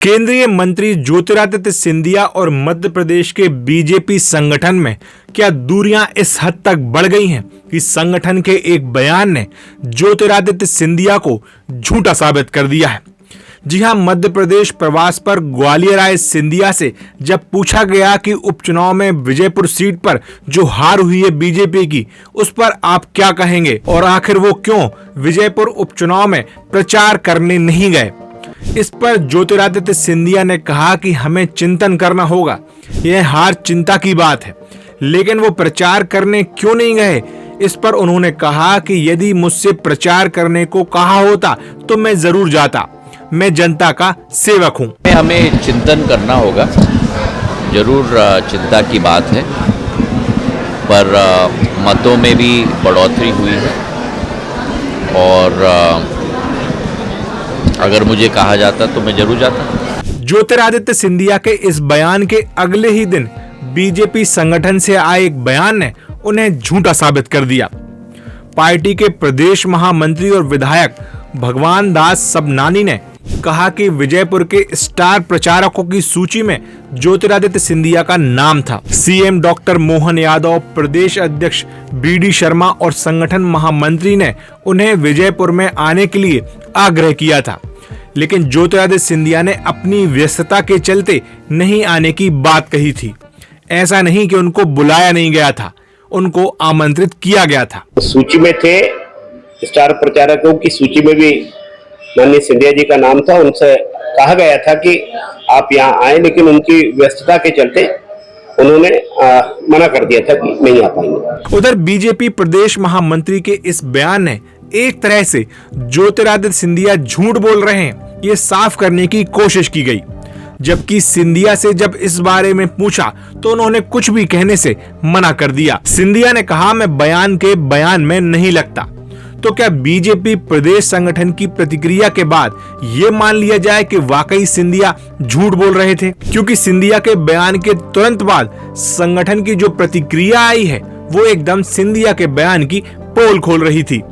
केंद्रीय मंत्री ज्योतिरादित्य सिंधिया और मध्य प्रदेश के बीजेपी संगठन में क्या दूरियां इस हद तक बढ़ गई हैं कि संगठन के एक बयान ने ज्योतिरादित्य सिंधिया को झूठा साबित कर दिया है। जी हां, मध्य प्रदेश प्रवास पर ग्वालियर आए सिंधिया से जब पूछा गया कि उपचुनाव में विजयपुर सीट पर जो हार हुई है बीजेपी की, उस पर आप क्या कहेंगे और आखिर वो क्यों विजयपुर उपचुनाव में प्रचार करने नहीं गए। इस पर ज्योतिरादित्य सिंधिया ने कहा कि हमें चिंतन करना होगा, यह हार चिंता की बात है, लेकिन वो प्रचार करने क्यों नहीं गए। इस पर उन्होंने कहा कि यदि मुझसे प्रचार करने को कहा होता तो मैं जरूर जाता, मैं जनता का सेवक हूं। हमें चिंतन करना होगा, जरूर चिंता की बात है, पर मतों में भी बढ़ोतरी हुई है और अगर मुझे कहा जाता तो मैं जरूर जाता। ज्योतिरादित्य सिंधिया के इस बयान के अगले ही दिन बीजेपी संगठन से आए एक बयान ने उन्हें झूठा साबित कर दिया। पार्टी के प्रदेश महामंत्री और विधायक भगवान दास सबनानी ने कहा कि विजयपुर के स्टार प्रचारकों की सूची में ज्योतिरादित्य सिंधिया का नाम था। सीएम डॉक्टर मोहन यादव, प्रदेश अध्यक्ष बीडी शर्मा और संगठन महामंत्री ने उन्हें विजयपुर में आने के लिए आग्रह किया था, लेकिन ज्योतिरादित्य सिंधिया ने अपनी व्यस्तता के चलते नहीं आने की बात कही थी। ऐसा नहीं कि उनको बुलाया नहीं गया था, उनको आमंत्रित किया गया था। सूची में थे, स्टार प्रचारकों की सूची में भी माननीय सिंधिया जी का नाम था। उनसे कहा गया था कि आप यहाँ आए, लेकिन उनकी व्यस्तता के चलते उन्होंने मना कर दिया था कि नहीं आ पाएंगे। उधर बीजेपी प्रदेश महामंत्री के इस बयान ने एक तरह से ज्योतिरादित्य सिंधिया झूठ बोल रहे हैं ये साफ करने की कोशिश की गई, जबकि सिंधिया से जब इस बारे में पूछा तो उन्होंने कुछ भी कहने से मना कर दिया। सिंधिया ने कहा, मैं बयान के बयान में नहीं लगता। तो क्या बीजेपी प्रदेश संगठन की प्रतिक्रिया के बाद ये मान लिया जाए कि वाकई सिंधिया झूठ बोल रहे थे? क्योंकि सिंधिया के बयान के तुरंत बाद संगठन की जो प्रतिक्रिया आई है वो एकदम सिंधिया के बयान की पोल खोल रही थी।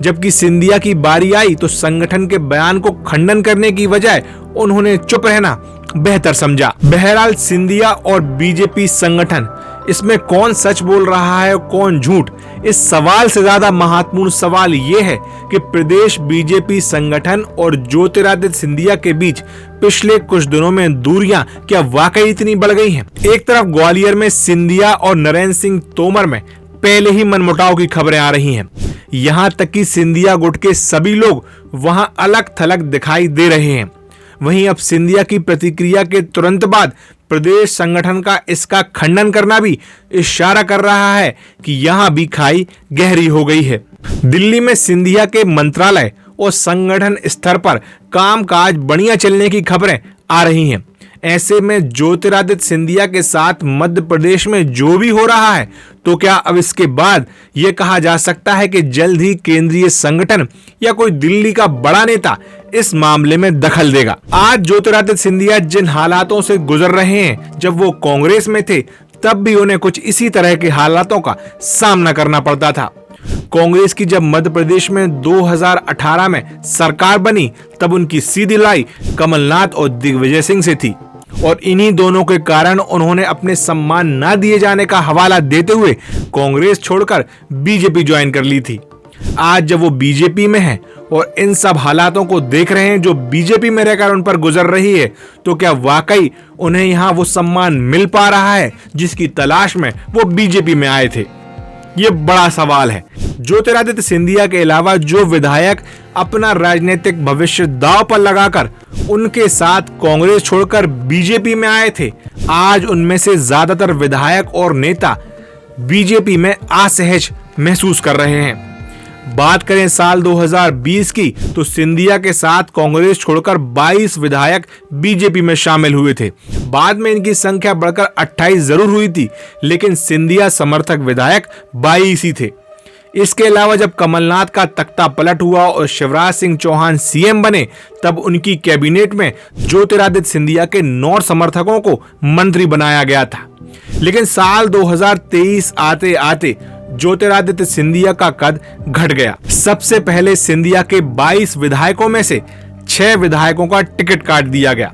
जबकि सिंधिया की बारी आई तो संगठन के बयान को खंडन करने की बजाय उन्होंने चुप रहना बेहतर समझा। बहरहाल सिंधिया और बीजेपी संगठन, इसमें कौन सच बोल रहा है और कौन झूठ, इस सवाल से ज्यादा महत्वपूर्ण सवाल ये है कि प्रदेश बीजेपी संगठन और ज्योतिरादित्य सिंधिया के बीच पिछले कुछ दिनों में दूरियां क्या वाकई इतनी बढ़ गई हैं। एक तरफ ग्वालियर में सिंधिया और नरेंद्र सिंह तोमर में पहले ही मनमुटाव की खबरें आ रही हैं। यहाँ तक कि सिंधिया गुट के सभी लोग वहां अलग थलग दिखाई दे रहे हैं। वहीं अब सिंधिया की प्रतिक्रिया के तुरंत बाद प्रदेश संगठन का इसका खंडन करना भी इशारा कर रहा है कि यहाँ भी खाई गहरी हो गई है। दिल्ली में सिंधिया के मंत्रालय और संगठन स्तर पर कामकाज बढ़िया चलने की खबरें आ रही हैं। ऐसे में ज्योतिरादित्य सिंधिया के साथ मध्य प्रदेश में जो भी हो रहा है, तो क्या अब इसके बाद यह कहा जा सकता है कि जल्द ही केंद्रीय संगठन या कोई दिल्ली का बड़ा नेता इस मामले में दखल देगा? आज ज्योतिरादित्य सिंधिया जिन हालातों से गुजर रहे हैं, जब वो कांग्रेस में थे तब भी उन्हें कुछ इसी तरह के हालातों का सामना करना पड़ता था। कांग्रेस की जब मध्य प्रदेश में 2018 में सरकार बनी तब उनकी सीधी लड़ाई कमलनाथ और दिग्विजय सिंह से थी और इन्हीं दोनों के कारण उन्होंने अपने सम्मान न दिए जाने का हवाला देते हुए कांग्रेस छोड़कर बीजेपी ज्वाइन कर ली थी। आज जब वो बीजेपी में है और इन सब हालातों को देख रहे हैं जो बीजेपी में रहकर उन पर गुजर रही है, तो क्या वाकई उन्हें यहाँ वो सम्मान मिल पा रहा है जिसकी तलाश में वो बीजेपी में आए थे? ये बड़ा सवाल है। ज्योतिरादित्य सिंधिया के अलावा जो विधायक अपना राजनीतिक भविष्य दांव पर लगाकर उनके साथ कांग्रेस छोड़कर बीजेपी में आए थे, आज उनमें से ज्यादातर विधायक और नेता बीजेपी में असहज महसूस कर रहे हैं। बात करें साल 2020 की, तो सिंधिया के साथ कांग्रेस छोड़कर 22 विधायक बीजेपी में शामिल हुए थे। बाद में इनकी संख्या बढ़कर 28 जरूर हुई थी, लेकिन सिंधिया समर्थक विधायक 22 ही थे। इसके अलावा जब कमलनाथ का तख्ता पलट हुआ और शिवराज सिंह चौहान सीएम बने, तब उनकी कैबिनेट में ज्योतिरादित्य सिंधिया के 9 समर्थकों को मंत्री बनाया गया था। लेकिन साल 2023 आते आते ज्योतिरादित्य सिंधिया का कद घट गया। सबसे पहले सिंधिया के 22 विधायकों में से 6 विधायकों का टिकट काट दिया गया।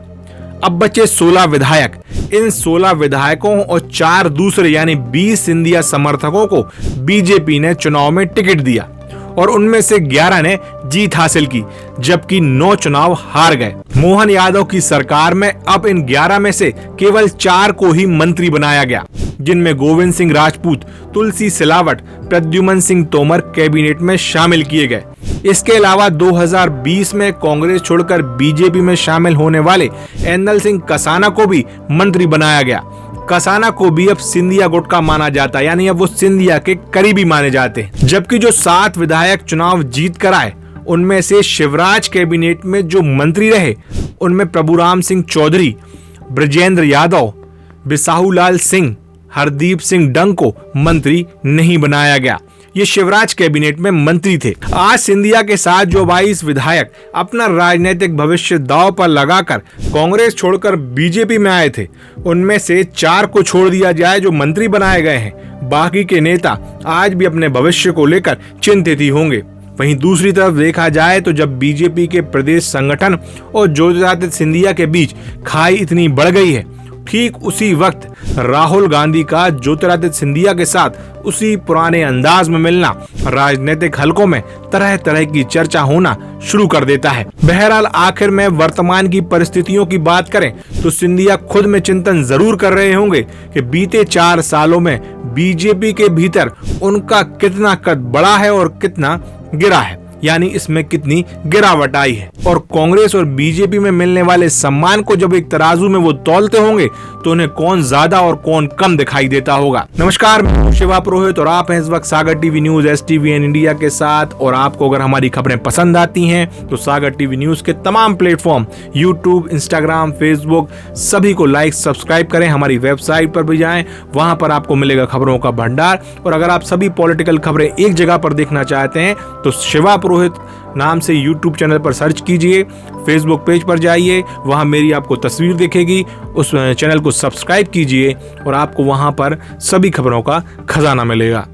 अब बचे 16 विधायक। इन 16 विधायकों और 4 दूसरे यानी 20 सिंधिया समर्थकों को बीजेपी ने चुनाव में टिकट दिया और उनमें से 11 ने जीत हासिल की, जबकि 9 चुनाव हार गए। मोहन यादव की सरकार में अब इन 11 में से केवल 4 को ही मंत्री बनाया गया, जिनमें गोविंद सिंह राजपूत, तुलसी सिलावट, प्रद्युमन सिंह तोमर कैबिनेट में शामिल किए गए। इसके अलावा 2020 में कांग्रेस छोड़कर बीजेपी में शामिल होने वाले एंदल सिंह कसाना को भी मंत्री बनाया गया। कसाना को भी अब सिंधिया गुट का माना जाता है, यानी अब वो सिंधिया के करीबी माने जाते हैं। जबकि जो 7 विधायक चुनाव जीत कर आए, उनमें से शिवराज कैबिनेट में जो मंत्री रहे, उनमें प्रभुराम सिंह चौधरी, ब्रजेंद्र यादव, बिसाहूलाल सिंह, हरदीप सिंह डंग को मंत्री नहीं बनाया गया। ये शिवराज कैबिनेट में मंत्री थे। आज सिंधिया के साथ जो 22 विधायक अपना राजनीतिक भविष्य दांव पर लगाकर कांग्रेस छोड़कर बीजेपी में आए थे, उनमें से 4 को छोड़ दिया जाए जो मंत्री बनाए गए हैं। बाकी के नेता आज भी अपने भविष्य को लेकर चिंतित ही होंगे। वहीं दूसरी तरफ देखा जाए तो जब बीजेपी के प्रदेश संगठन और ज्योतिरादित्य सिंधिया के बीच खाई इतनी बढ़ गई है, ठीक उसी वक्त राहुल गांधी का ज्योतिरादित्य सिंधिया के साथ उसी पुराने अंदाज में मिलना राजनीतिक हलकों में तरह तरह की चर्चा होना शुरू कर देता है। बहरहाल आखिर में वर्तमान की परिस्थितियों की बात करें तो सिंधिया खुद में चिंतन जरूर कर रहे होंगे कि बीते 4 सालों में बीजेपी के भीतर उनका कितना कद बढ़ा है और कितना गिरा है, यानी इसमें कितनी गिरावट आई है। और कांग्रेस और बीजेपी में मिलने वाले सम्मान को जब एक तराजू में वो तौलते होंगे तो उन्हें कौन ज्यादा और कौन कम दिखाई देता होगा। नमस्कार, मैं हूं शिवा पुरोहित और आप हैं इस वक्त सागर टीवी न्यूज STVN इंडिया के साथ। और आपको अगर हमारी खबरें पसंद आती हैं तो सागर टीवी न्यूज के तमाम प्लेटफॉर्म YouTube, Instagram, Facebook सभी को लाइक सब्सक्राइब करें। हमारी वेबसाइट पर भी जाएं, वहां पर आपको मिलेगा खबरों का भंडार। और अगर आप सभी पॉलिटिकल खबरें एक जगह पर देखना चाहते हैं तो शिवा पुरोहित नाम से YouTube चैनल पर सर्च कीजिए, Facebook पेज पर जाइए, वहां मेरी आपको तस्वीर दिखेगी, उस चैनल को सब्सक्राइब कीजिए और आपको वहां पर सभी खबरों का खजाना मिलेगा।